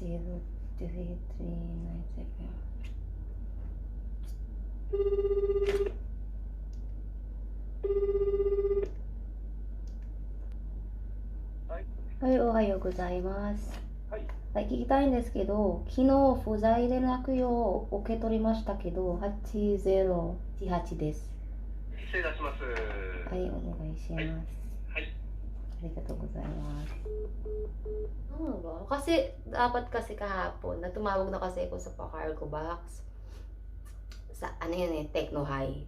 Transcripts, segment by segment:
03397.はい、おはようございます。はい、聞きたいんですけど、昨日不在連絡用を受け取りましたけど、8018です。失礼いたします。はい、お願いします。はい。ありがとうございます。Ano ba? Kasi dapat kasi kahapon na tumawag na kasi ako sa pa-cargo box. Sa ano yun eh, Techno High.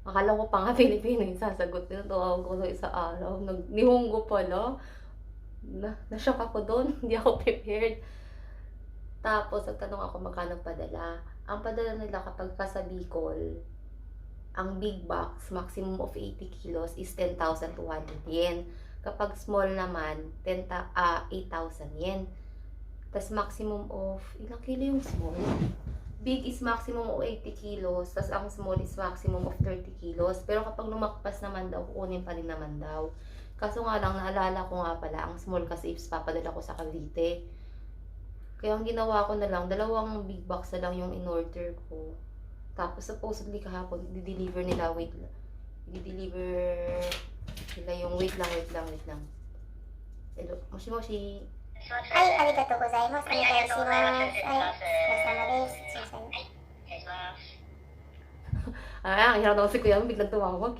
Akala ko pa nga Pilipino yung sasagot nila. Tawag ko sa isa araw. Nihongo pala. Na-shock ako doon. Hindi ako prepared. Tapos, nagtanong ako magkano padala. Ang padala nila kapag ka sa Bicol, ang big box, maximum of 80 kilos is 10,200 yen. Kapag small naman, 8,000 yen. Tapos maximum of, ilang kilo yung small? Big is maximum of 80 kilos, tapos ang small is maximum of 30 kilos. Pero kapag lumakpas naman daw, kukunin pa rin naman daw. Kaso nga lang, naalala ko nga pala, ang small kasi is papadala ko sa Cavite. Kaya ang ginawa ko na lang, 2 big box na lang yung in-order ko. Tapos supposedly kahapon, i-deliver nila, i-deliver nila yung, wait lang. Hello, moshi. はい、ありがとうございます。お願いします。はい、お疲れ様です。すいません。お願いします。Ang hirap naman si Kuya, biglang tumawag.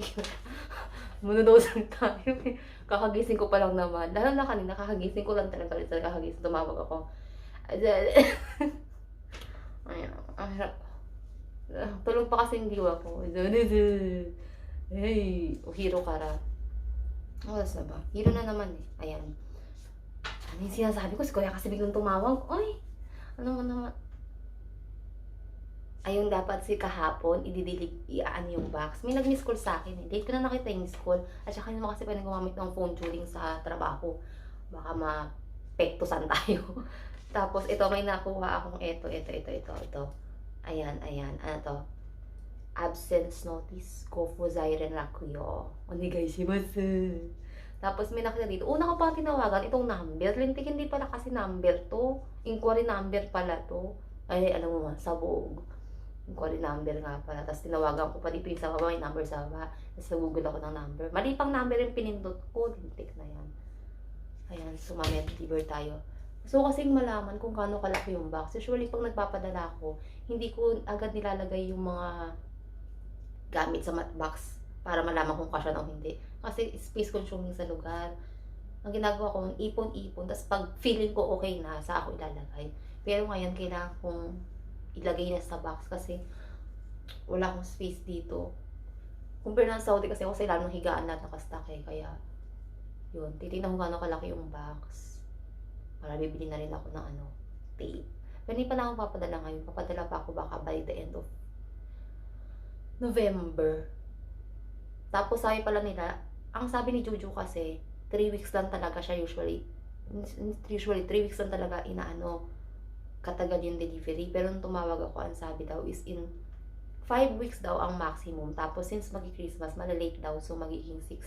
Manunood lang tayo eh. Kakagising ko pa lang naman. Lalo na kanina, kakagising ko lang talaga. Kakagising, tumawag ako. Ayan, ang hirap. Tulog pa kasi yung diwa ko. Hey, hero kara. Oras na ba? Hero na naman eh. Ayan. Ano yung sinasabi ko? Si Kuya kasi biglang tumawag. Ay! Ano mo naman? Ayun, dapat si kahapon, i-aan yung box. May nag-miss call sa akin eh. Late ko na nakita yung miss call. At saka naman kasi pwede gumamit ng phone during sa trabaho. Baka mapektusan tayo. Tapos ito, may nakuha akong ito. Ayan. Ano to? Absence notice. Kofu zairen rakuyo. Onegai shimasu. Tapos may nakita dito. Una ko pa tinawagan itong number. Lintik, hindi pala kasi number to. Inquiry number pala to. Ay, alam mo nga, sabog. Inquiry number nga pala. Tapos tinawagan ko pa dito yung sa baba. May number sa baba. Tapos nag-google ako ng number. Mali pang number yung pinindot ko. Lintik na yan. Ayan, so mamaya deliver tayo. So kasing malaman kung gaano kalaki yung box. Usually pag nagpapadala ako, hindi ko agad nilalagay yung mga gamit sa box para malaman kung kasya o hindi. Kasi space consuming sa lugar. Ang ginagawa ko, ipon-ipon. Tapos pag feeling ko okay na, sa ako ilalagay. Pero ngayon, kailangan kong ilagay na sa box kasi wala akong space dito. Compare na sa Saudi kasi ako sa ilalim ng higaan lahat nakastack eh. Kaya, yun. Titignan ko gaano kalaki yung box. Para bibili na rin ako ng tape. Pero hindi pa na ako papadala ngayon. Papadala pa ako baka by the end of November. Tapos sabi pala nila, ang sabi ni Juju kasi, 3 weeks lang talaga siya usually 3 weeks lang talaga katagal yung delivery. Pero nung tumawag ako, ang sabi daw is in 5 weeks daw ang maximum. Tapos since magi-Christmas, malalate daw. So magiging 6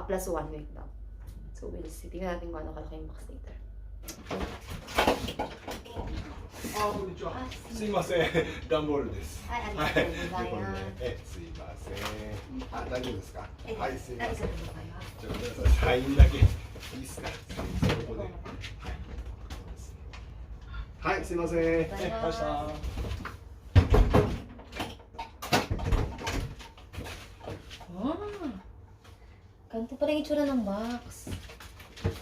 plus 1 week daw. So we'll see. Tingnan natin kung ano kalaki yung box later. こんにちは。すいません、段ボールです。はい、ありがとうございます。すいません。あ、大丈夫ですか。はい、すいません。ありがとうございます。じゃあ、ごめんなさい。サインだけ。いいですか。ここで。はい、すいません。ありがとうございます。Ganito pala yung itsura ng box.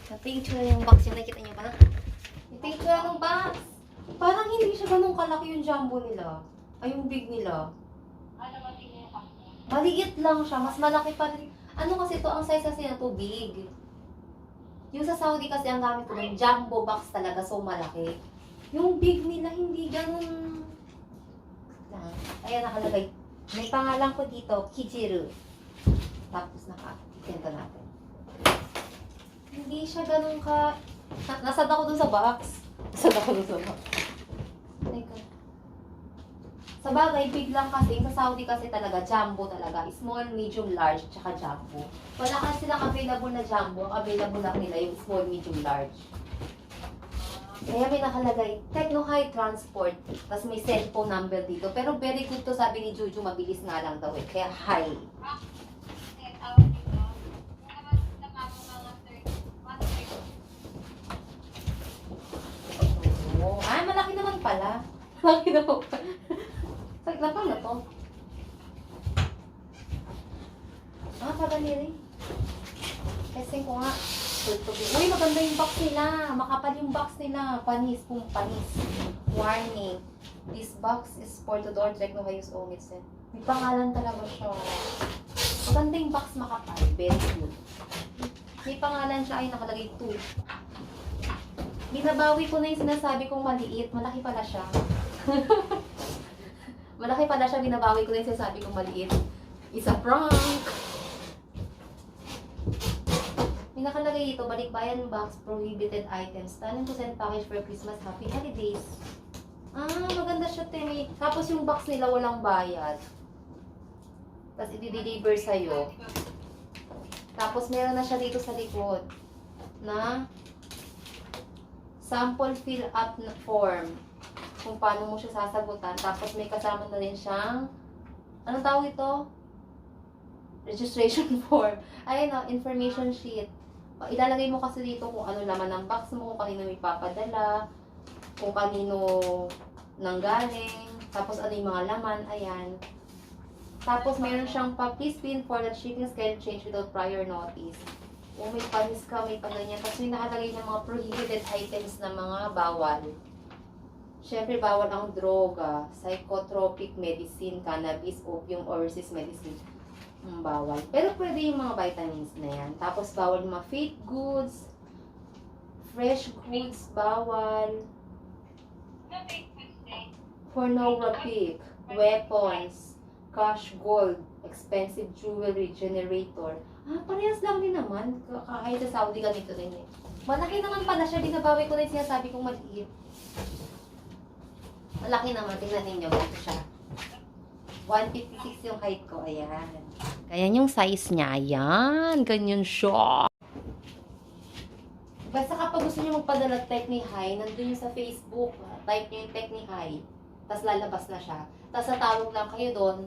Ganito yung itsura ng box. Yung nakita niyo ba? Ito yung itsura ng box. Parang hindi siya ganun kalaki yung jumbo nila. Ay, yung big nila. Maliit lang siya. Mas malaki pa rin. Ano kasi ito, ang size kasi na to big. Yung sa Saudi kasi ang gamit ko ng jumbo box talaga. So, malaki. Yung big nila, hindi ganun. Ayan, nakalagay. May pangalan ko dito, Kijiru. Tapos naka-tenta natin. Hindi siya ganun ka... Nasad ako dun sa box. Sa bagay, big lang kasi. Sa Saudi kasi talaga, jumbo talaga. Small, medium, large, tsaka jumbo. Wala kasi silang available na jumbo. Ang available lang nila yung small, medium, large. Kaya may nakalagay, Techno High Transport. Tapos may cellphone number dito. Pero very good to, sabi ni Juju, mabilis nga lang daw eh. Kaya high. Oh, ay, malaki naman pala. Malaki naman pala. Sakit na pala to. Ah, paganiri. Testing ko nga. Uy, maganda yung box nila. Makapal yung box nila. Panis, kung panis. Warning. This box is for the door Techno High use omit set. May pangalan talaga siya. Maganda yung box, makapal. Very good. May pangalan siya. Ay, nakalagay 2. Binabawi ko na yung sinasabi kong maliit. Malaki pala siya. Malaki pala siya. Binabawi ko na yung sinasabi kong maliit. It's a prank. May nakalagay dito, balikbayan box, prohibited items. 10% package for Christmas, happy holidays. Ah, maganda siya, Temi. Tapos yung box nila walang bayad. Tapos i-deliver sa'yo. Tapos meron na siya dito sa likod na sample fill up na form. Kung paano mo siya sasagutan. Tapos may kasama na rin siyang, anong tawag ito? Registration form. Ayun o, information sheet. Ilalagay mo kasi dito kung ano laman ng box mo, kung kanino ipapadala, kung kanino nanggaling, tapos ano yung mga laman, ayan. Tapos meron siyang please pin for the shipping schedule change without prior notice. Kung may panis ka, may paganyan. Tapos may nakalagay ng mga prohibited items na mga bawal. Siyempre, bawal ang droga, psychotropic medicine, cannabis, opium, overseas medicine. Bawal. Pero pwede yung mga vitamins na yan. Tapos bawal yung mga fake goods, fresh goods, bawal. Pornographic, weapons, cash gold, expensive jewelry, generator. Ah, parehas lang din naman. Kahit sa Saudi ganito rin eh. Malaki naman pala siya. Binabawi ko na yung sinasabi kong maliit. Malaki naman. Tingnan ninyo. Ganito siya. 156 yung height ko. Ayan. Ayan yung size niya. Ayan. Ganyan siya. Basta kapag gusto niyo magpadala Techni High, nandun yung sa Facebook. Type niyo yung Techni High. Tapos lalabas na siya. Tapos natawag lang kayo doon.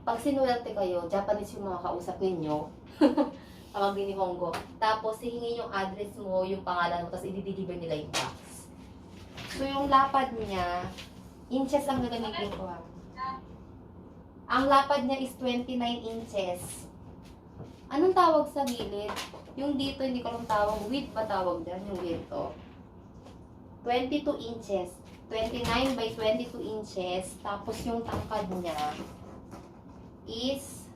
Pag sinulante kayo, Japanese yung mga kausap ninyo. Tawag din ni Hongo. Tapos hihingin yung address mo, yung pangalan mo, tapos i-deliver nila yung box. So yung lapad niya, inches ang gagamitin ko ha. Ang lapad niya is 29 inches. Anong tawag sa gilid? Yung dito, hindi ko lang tawag. Width ba tawag dyan? Yung dito. 22 inches. 29 by 22 inches. Tapos yung tangkad niya is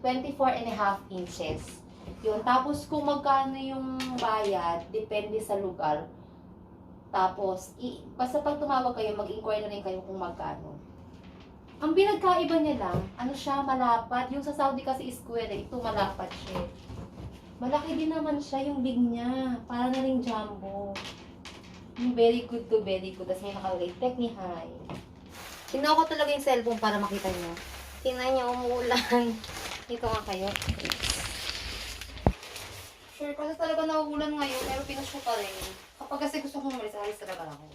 24 and a half inches. Yun. Tapos kung magkano yung bayad, depende sa lugar. Tapos, basta pag tumawag kayo, mag-inquire na rin kayo kung magkano. Ang pinagkaiba niya lang, ano siya, malapad. Yung sa Saudi kasi square, ito malapad siya. Malaki din naman siya yung big niya. Para na rin jumbo. Yung very good to very good. Tapos may nakalagay, Techni High. Tingnan ko talaga yung cellphone para makita niyo. Tingnan niyo, umuulan. Dito nga kayo. Sure, kasi talaga nauulan ngayon, pero pinush ko pa rin. Kapag kasi gusto kong umalis, alis talaga ako.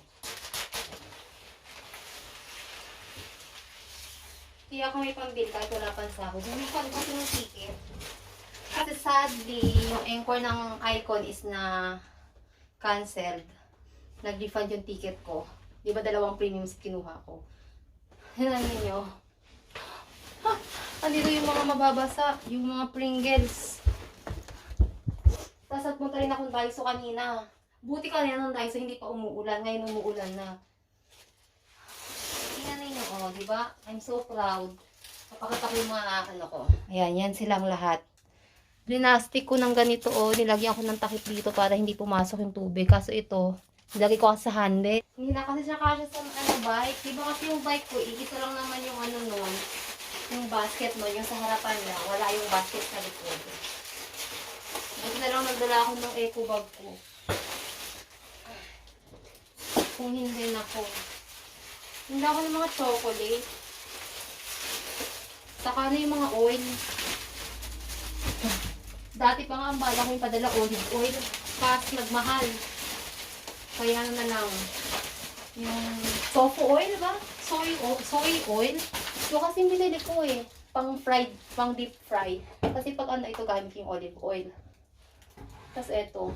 Hindi ako may pambil kahit wala pang sahod. Yung pang kasi ng ticket. Kasi sadly, yung anchor ng Icon is na canceled. Nag-refund yung ticket ko. Di ba 2 premiums kinuha ko? Hinan ninyo. Ha! Andito yung mga mababasa. Yung mga Pringles. Tapos at punta rin akong Daiso kanina. Buti kanina ng Daiso hindi pa umuulan. Ngayon umuulan na. Tingnan ninyo, oh, di ba? I'm so proud. Napakita ko yung mga ano ko. Ayan, yan silang lahat. Linastic ko ng ganito, oh. Nilagyan ko ng takip dito para hindi pumasok yung tubig. Kaso ito, nilagay ko kasi sa hande. Hindi na kasi siya kasya sa bike. Di ba kasi yung bike ko, ikita lang naman yung ano nun. Yung basket mo, yung sa harapan niya. Wala yung basket sa likod. Buti na lang nagdala ako ng eco bag ko. Kung hindi na ko. Hindi ako ng mga chocolate. Saka na yung mga oil. Dati pa nga ang bala ko yung padala olive oil. Fast nagmahal. Kaya ano na lang, yung tofu oil ba? Soy oil. Yung kasi binili ko eh. Pang fried, pang deep fry. Kasi pag ano ito gamit yung olive oil. Tapos ito.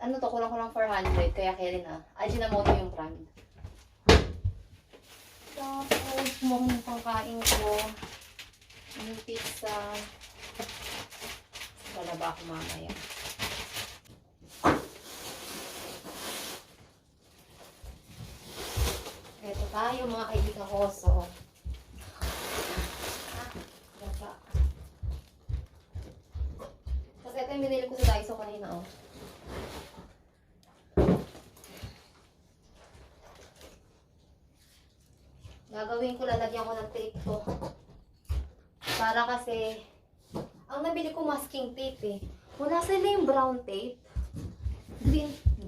Ano to, kulang-kulang 400. Kaya kaya na. Ajinomoto yung brand. Tapos, mukhang pangkain ko. Yung pizza. Lalaba ako mamaya. Ito tayo mga kaibigan ko. So, baba. Tapos ito yung binili ko sa Daiso kanina, oh. Gagawin ko, lalagyan ko ng tape to. Para kasi, ang nabili ko masking tape eh. Wala sila yung brown tape.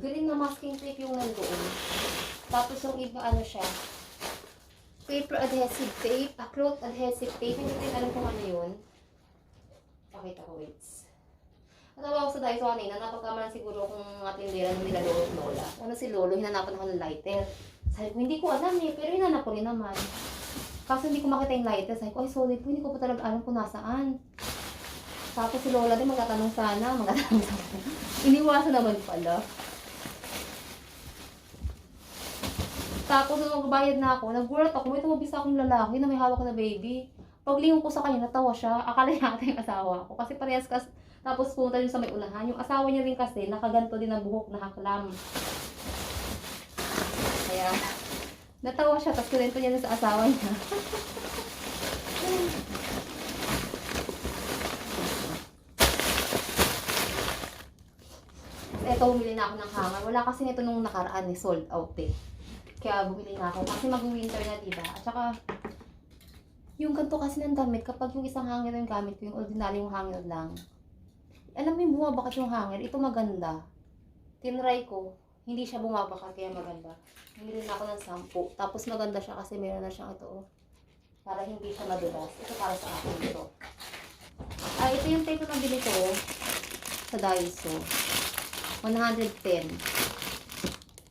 Green na masking tape yung nandoon. Tapos yung iba ano siya, paper adhesive tape, cloth adhesive tape. Hindi ko alam kung ano yun. Pakita ko, wait. Natawa ko sa Daiso kanina, napagkamalan siguro kung mga tindera nung nila Lolo at Lola. Ano si Lolo, hinanapan ako ng lighter. Sabi ko, hindi ko alam eh, pero hinanap ko rin naman. Kaso hindi ko makita yung lighter. Sabi ko, ay sorry po, hindi ko pa talaga alam kung nasaan. Tapos si Lola din magtatanong sana. Iniwasan naman pala. Tapos nung magbayad na ako, nagulat ako, may tumabis akong lalaki na may hawak na baby. Paglingon ko sa kanya, natawa siya. Akala niya ata yung asawa ko. Kasi parehas tapos pumunta din sa may unahan. Yung asawa niya rin kasi, nakaganto din ang buhok na haklam. Kaya, natawa siya. Tapos kurento niya sa asawa niya. Eto, bumili na ako ng hanger. Wala kasi nito nung nakaraan eh, sold out eh. Kaya bumili na ako. Kasi mag-winter na, diba? At saka, yung ganito kasi ng damit, kapag yung isang hanger yung gamit ko, yung ordinary yung hanger lang, alam mo yung bumabakat yung hanger, ito maganda. Tinry ko, hindi siya bumabakat, kaya maganda. Bumili na ako ng 10. Tapos maganda siya kasi meron na siyang ito, oh. Para hindi siya madulas. Ito para sa akin ito. Ito yung tape na nabili ko sa Daiso. 110.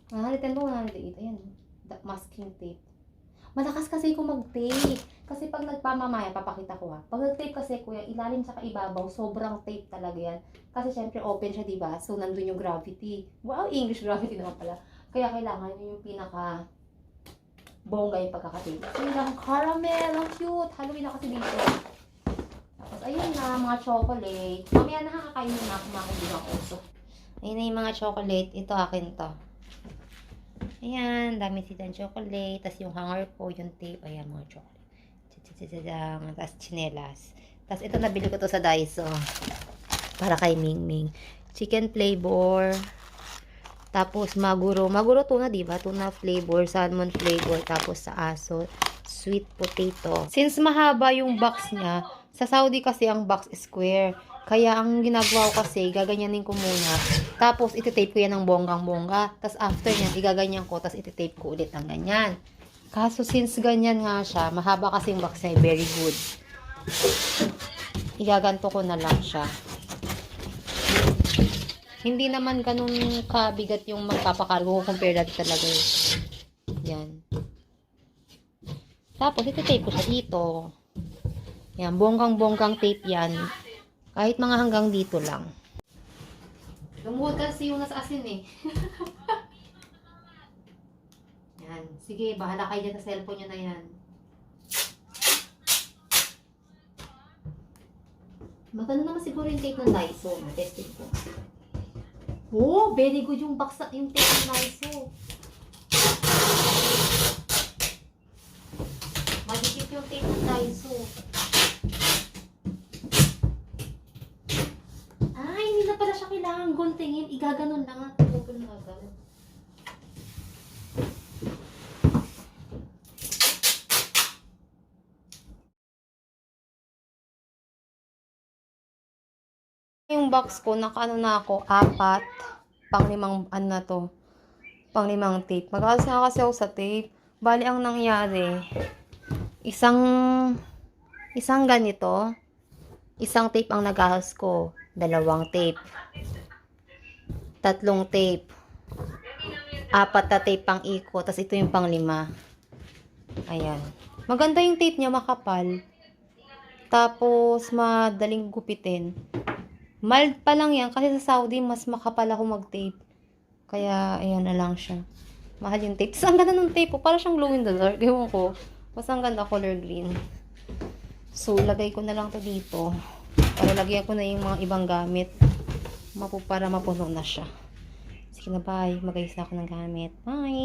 110 ba? 108. Ayan. Masking tape. Malakas kasi kung mag-tape. Kasi pag nagpamamaya, papakita ko ha. Pag nag-tape kasi kuya, ilalim sa kaibabaw, sobrang tape talaga yan. Kasi syempre open siya, diba? So, nandun yung gravity. Wow, English gravity naman pala. Kaya kailangan yun yung pinaka bongga yung pagkakatape. So, yun lang, caramel. Ang cute. Halloween na kasi dito. Tapos, ayun na, mga chocolate. Mamaya na kakainin na ako mga kaibigan ko. So, ayun na yung mga chocolate. Ito akin to. Ayan, dami silang chocolate. Tapos yung hanger ko, yung tape. Ayan, mga chocolate. Tapos chinelas. Tapos ito, nabili ko to sa Daiso. Para kay Mingming. Chicken flavor. Tapos maguro. Maguro tuna, diba? Tuna flavor, salmon flavor. Tapos sa aso, sweet potato. Since mahaba yung box niya, sa Saudi kasi ang box square. Kaya ang ginagawa ko kasi, gaganyanin ko muna. Tapos iti-tape ko yan ng bonggang-bongga. Tapos after nyan, igaganyan ko. Tapos iti-tape ko ulit ng ganyan. Kaso since ganyan nga siya, mahaba kasi yung box niya, very good. Igaganto ko na lang siya. Hindi naman ganun kabigat yung magpapakargo ko compare natin talaga. Yan. Tapos iti-tape ko siya dito. Yan, bonggang-bonggang tape yan. Kahit mga hanggang dito lang. Lumuhod kasi yung nasa asin eh. Yan. Sige, bahala kayo dyan sa cellphone nyo na yan. Maganda naman siguro yung tape ng Daiso. Testing ko. Oh, very good yung box yung tape ng Daiso. Magigit yung tape ng Daiso. Hindi na pala siya kailangan guntingin. Igaganon lang at tupol na agad. Yung box ko, nakaano na ako, 4. Pang-5, ano na to, pang-5 tape. Mag-alas na kasi ako sa tape. Bali, ang nangyari, isang ganito, isang tape ang nag-ahas ko. 2 tape. 3 tape. 4 na tape pang ikot. Tapos ito yung pang 5. Ayan. Maganda yung tape niya, makapal. Tapos, madaling gupitin. Mild pa lang yan kasi sa Saudi, mas makapal ako mag-tape. Kaya, ayan na lang siya. Mahal yung tape. Tapos, ang ganda ng tape po. Para siyang glow in the dark. Ewan ko. Basta ang ganda, color green. So, lagay ko na lang to dito. Para lagyan ko na yung mga ibang gamit. Para mapuno na siya. Sige na, bye. Mag-ayos na ako ng gamit. Bye!